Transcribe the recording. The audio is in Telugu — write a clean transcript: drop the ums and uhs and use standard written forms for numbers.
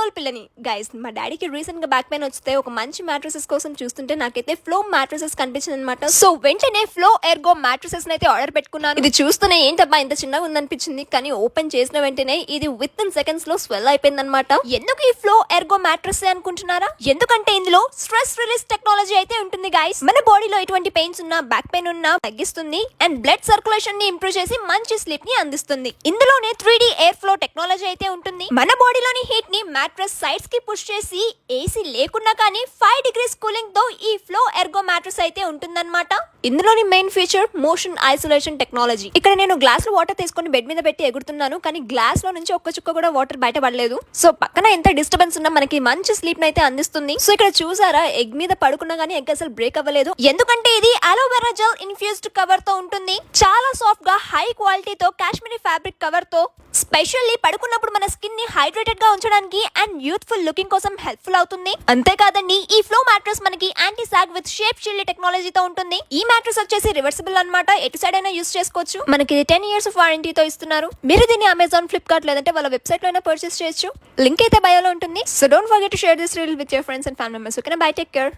రోజుల పిల్లని గైస్ మా డాడీకి రీసెంట్ గా బ్యాక్ పెయిన్ వస్తే ఒక మంచి మ్యాట్రసెస్ కోసం చూస్తుంటే నాకైతే ఫ్లో మ్యాట్రసెస్ కనిపించింది అనమాట. సో వెంటనే ఫ్లో ఎర్గో మ్యాట్రసెస్ అయితే ఆర్డర్ పెట్టుకున్నాను. ఇది చూస్తూనే ఏంటబ్బా ఇంత చిన్నగా ఉందనిపించింది, కానీ ఓపెన్ చేసిన వెంటనే ఇది విత్ ఇన్ సెకండ్స్ లో స్వెల్ అయిపోయింది అనమాట. ఎందుకు ఈ ఫ్లో ఎర్గో మ్యాట్రస్ అనుకుంటున్నారా? ఎందుకంటే ఇందులో స్ట్రెస్ రిలీజ్ టెక్నాలజీ అయితే ఉంటుంది గైస్. మన బాడీలో ఎటువంటి పెయిన్స్ ఉన్నా బ్యాక్ పెయిన్ ఉన్నా తగ్గిస్తుంది అండ్ బ్లడ్ సర్క్యులేషన్ ని ఇంప్రూవ్ చేసి మంచి స్లీప్ ని అందిస్తుంది. ఇందులోనే 3D ఎయిర్ ఫ్లో టెక్నాలజీ అయితే ఉంటుంది. మన బాడీలోని హీట్ ని మ్యాట్రస్ సైడ్స్ కి పుష్ చేసి ఏసీ లేకున్నా కానీ 5 degrees కూలింగ్ తో ఈ ఫ్లో ఎర్గో మ్యాట్రస్ అయితే ఉంటుందన్నమాట. ఇందులోని main feature motion isolation technology. ఇక్కడ నేను గ్లాస్ లో వాటర్ తీసుకొని బెడ్ మీద పెట్టి ఎగురుతున్నాను, కానీ గ్లాస్ లో నుంచి ఒక్క చుక్క కూడా వాటర్ బయట పడలేదు. సో పక్కన ఎంత డిస్టర్బెన్స్ ఉన్నా మనకి మంచి స్లీప్ అయితే అందిస్తుంది. సో ఇక్కడ చూసారా, ఎగ్ మీద పడుకున్నా గానీ ఎగ్ అసలు బ్రేక్ అవ్వలేదు, ఎందుకంటే ఇది అలోవెరా జెల్ ఇన్ఫ్యూజ్డ్ కవర్ తో ఉంటుంది. చాలా సాఫ్ట్ గా హై క్వాలిటీతో కాశ్మీరీ ఫ్యాబ్రిక్ కవర్ తో స్పెషల్లీ పడుకున్నప్పుడు మన స్కిన్ ని హైడ్రేటెడ్ గా ఉంచడానికి అండ్ యూత్ఫుల్ లుకింగ్ కోసం హెల్ప్ఫుల్ అవుతుంది. అంతేకాదండి, ఈ ఫ్లో మ్యాట్రస్ మనకి యాంటీ సాగ్ విత్ షేప్ షీల్డ్ టెక్నాలజీతో ఉంటుంది. ఈ మ్యాట్రస్ వచ్చేసి రివర్సిబుల్ అన్నమాట, ఎటు సైడ్ అయినా యూస్ చేసుకోవచ్చు. మనకి 10 years ఆఫ్ వారంటీతో ఇస్తున్నారు. మీరు దీన్ని అమెజాన్, ఫ్లిప్కార్ట్ లేదంటే వాళ్ళ వెబ్సైట్ లో అయినా పర్చేస్ చేయొచ్చు. లింక్ అయితే బయోలో ఉంటుంది. So don't forget to share this reel with your friends and family members. ఓకేనా, బై, టేక్ కేర్.